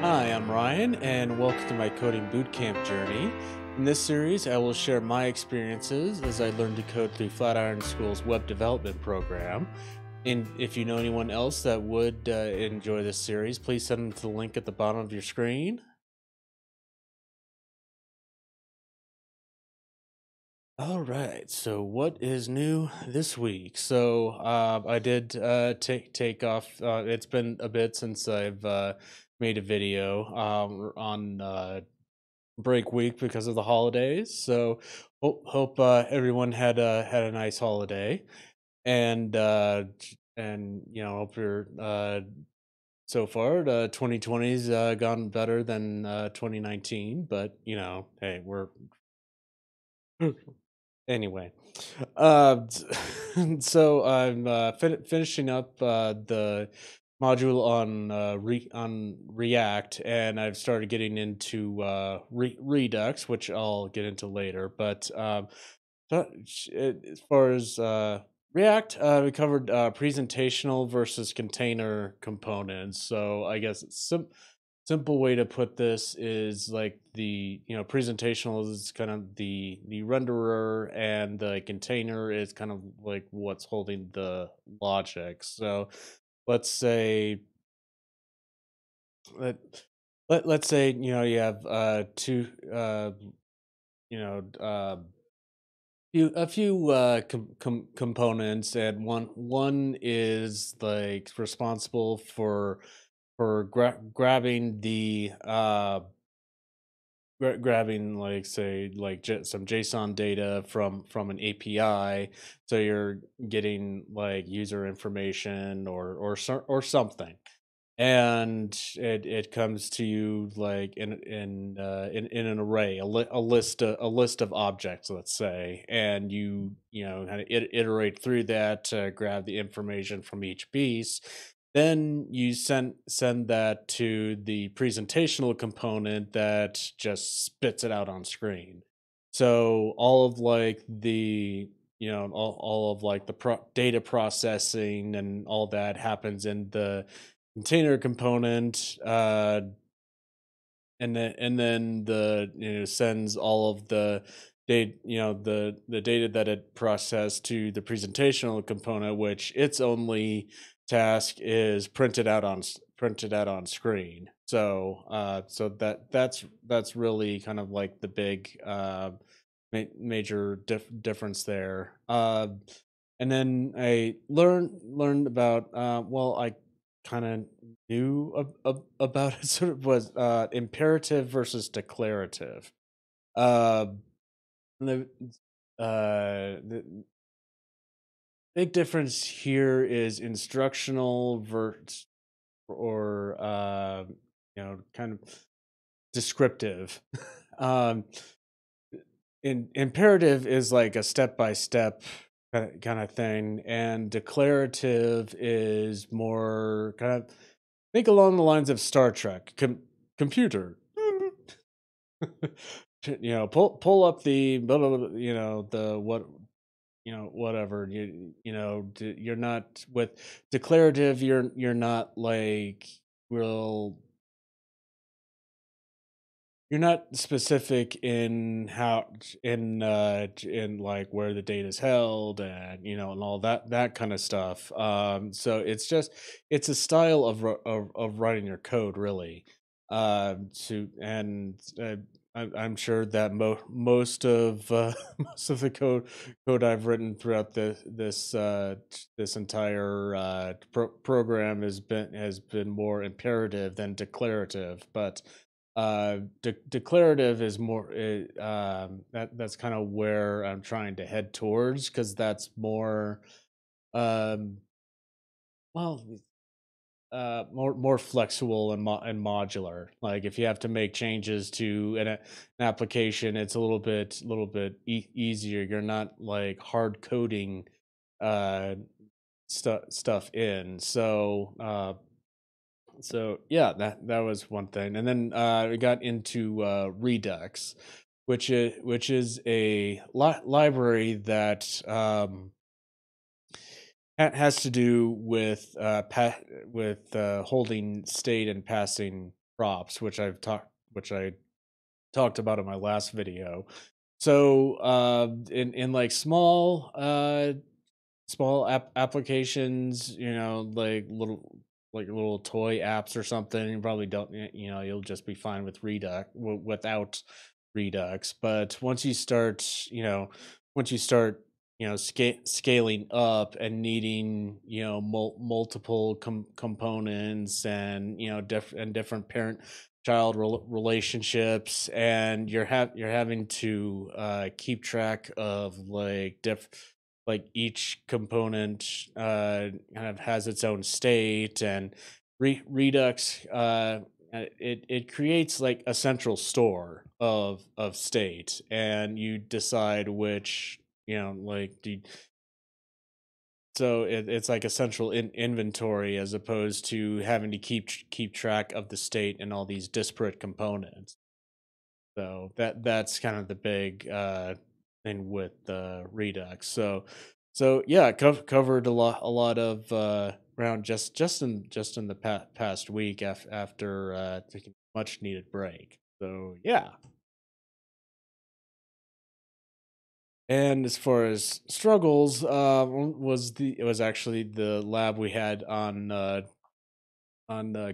Hi, I'm Ryan, and welcome to my coding bootcamp journey. In this series, I will share my experiences as I learned to code through Flatiron School's web development program. And if you know anyone else that would enjoy this series, please send them to the link at the bottom of your screen. All right. So, what is new this week? So, I did take off. It's been a bit since I've made a video on break week because of the holidays. So hope everyone had a nice holiday, and hope you're so far the 2020's gone better than 2019. But hey, we're anyway. Uh, so I'm finishing up the module on on React, and I've started getting into Redux, which I'll get into later. But as far as React, we covered presentational versus container components. So I guess simple way to put this is like the presentational is kind of the renderer, and the container is kind of like what's holding the logic. So let's say let, let's say you have two you know a few components, and one is like responsible for grabbing the grabbing, like, say, like some JSON data from an API. So you're getting like user information or something, and it comes to you like in an array, a list of objects, let's say, and you kind of iterate through that to grab the information from each piece. Then you send that to the presentational component that just spits it out on screen. So all of like the all of like the data processing and all that happens in the container component, and then the sends all of the data, the data that it processed to the presentational component, which its only task is printed out on screen. So that's really kind of like the big major difference there. And then I learned about I kind of knew about it, sort of, was imperative versus declarative. Uh, the the big difference here is instructional versus or kind of descriptive. um, imperative is like a step by step kind of thing, and declarative is more kind of think along the lines of Star Trek. Computer, pull up the blah, blah, blah, the what whatever you're not with declarative. You're not like real. You're not specific in how in like where the data is held, and and all that kind of stuff. So it's a style of writing your code, really. To and I'm sure that most of most of the code I've written throughout this entire program has been more imperative than declarative. But declarative is more that's kind of where I'm trying to head towards, because that's more um well more flexible and modular. Like if you have to make changes to an application, it's a little bit easier. You're not like hard coding uh stuff in. So yeah, that was one thing. And then we got into Redux, which is a library that has to do with with holding state and passing props, which I talked about in my last video. So in like small applications, like little toy apps or something, you probably don't you'll just be fine with Redux without Redux. But once you start scaling up and needing multiple components, and different parent child relationships, and you're having to keep track of like each component kind of has its own state. And Redux, it creates like a central store of state, and you decide which like so it's like a central inventory, as opposed to having to keep track of the state and all these disparate components. So that's kind of the big thing with Redux. So yeah, covered a lot of ground just in the past week after taking a much needed break. So yeah. And as far as struggles, it was actually the lab we had on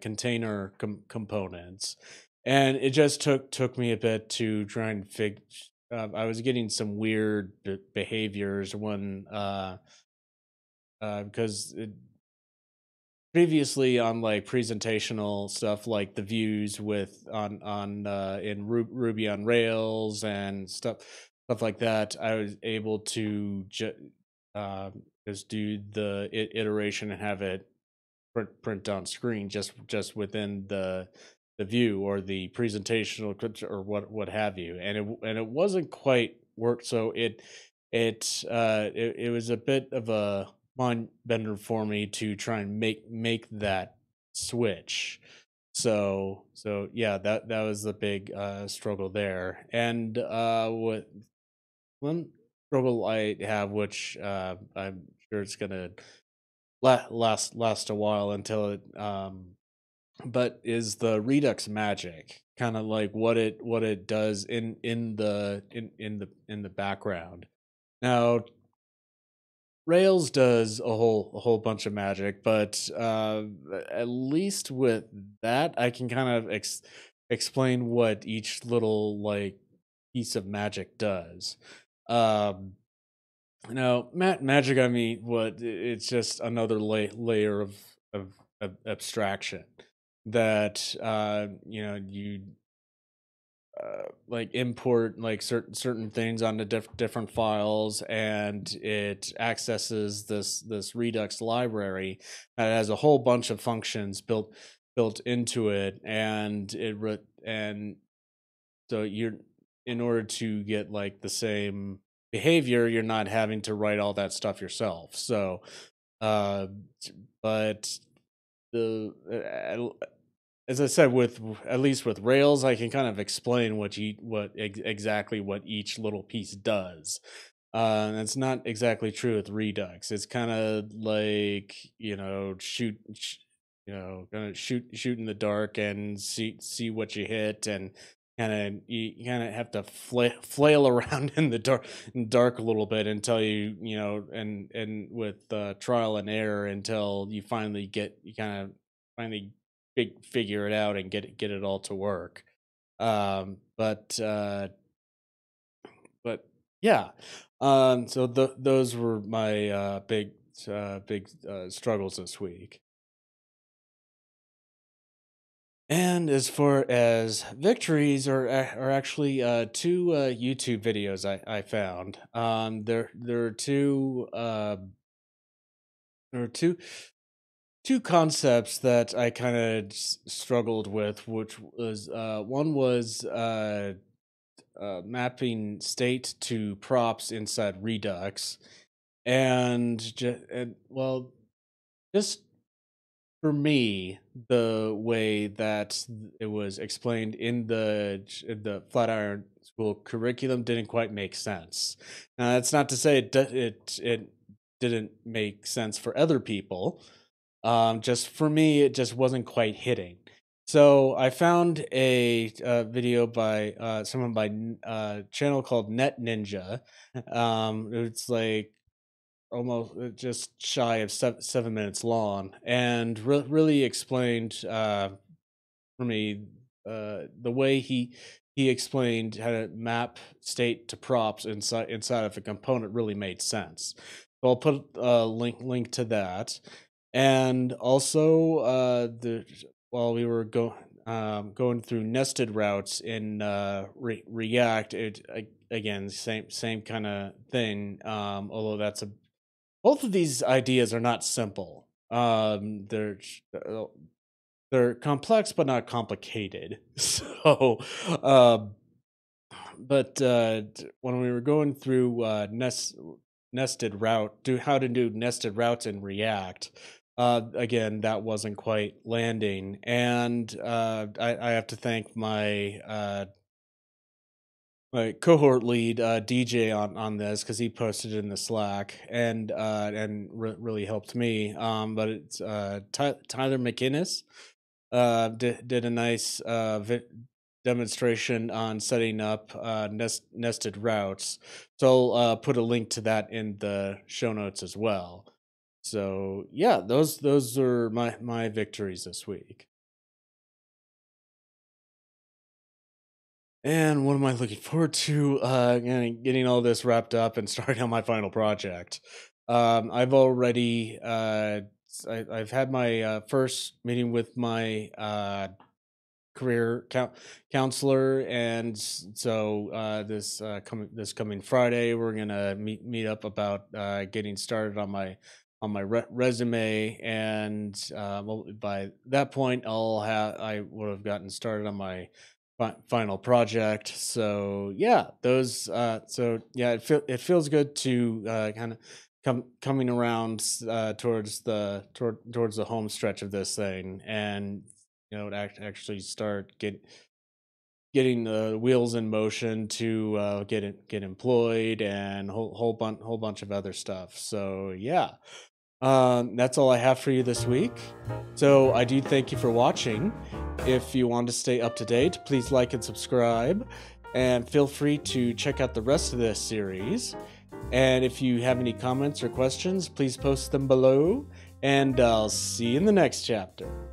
container components, and it just took me a bit to try and fig. I was getting some weird behaviors when because previously on like presentational stuff, like the views with on in Ruby on Rails and stuff like that, I was able to just do the iteration and have it print on screen just within the view or the presentational or what have you. And it wasn't quite work. So it was a bit of a mind bender for me to try and make that switch. So yeah, that was the big struggle there. And what one struggle I have, which I'm sure it's gonna last a while until it but is the Redux magic, kind of like what it does in the background. Now Rails does a whole bunch of magic, but at least with that I can kind of explain what each little like piece of magic does. um Magic, I mean, it's just another layer of abstraction that you like import like certain things onto different files, and it accesses this Redux library that has a whole bunch of functions built into it, and and so you're in order to get like the same behavior, you're not having to write all that stuff yourself. So uh but the as I said, with at least with Rails, I can kind of explain exactly what each little piece does. And it's not exactly true with Redux. It's kind of like gonna shoot in the dark and see what you hit, and you kind of have to flail around in the dark a little bit until and with trial and error until you kind of finally figure it out and get it all to work. Um, but uh, but yeah, so those were my big struggles this week. And as far as victories are actually two YouTube videos I found. There are two concepts that I kind of struggled with, which was one was mapping state to props inside Redux, and well, just for me, the way that it was explained in the Flatiron School curriculum didn't quite make sense. Now, that's not to say it didn't make sense for other people. Just for me, it just wasn't quite hitting. So I found a video by someone by channel called Net Ninja. It's like almost just shy of 7 minutes long, and really explained for me the way he explained how to map state to props inside of a component really made sense. So I'll put a link to that, and also the while we were going through nested routes in React, again same kind of thing. Although both of these ideas are not simple. Uh, they're complex but not complicated. So, um, but when we were going through nested route, do how to do nested routes in React. Again, that wasn't quite landing, and I have to thank my cohort lead DJ on this because he posted it in the Slack and really helped me. But it's Tyler McGinnis did a nice demonstration on setting up nested routes. So I'll put a link to that in the show notes as well. So yeah, those are my victories this week. And what am I looking forward to? Getting all this wrapped up and starting on my final project. I've already I've had my first meeting with my career counselor, and so this coming Friday we're gonna meet up about getting started on my resume, and by that point I would have gotten started on my final project. So yeah, it feels good to kind of coming around towards the home stretch of this thing, and actually start getting the wheels in motion to get employed and whole bunch of other stuff. So yeah, that's all I have for you this week. So I do thank you for watching. If you want to stay up to date, please like and subscribe, and feel free to check out the rest of this series. And if you have any comments or questions, please post them below, and I'll see you in the next chapter.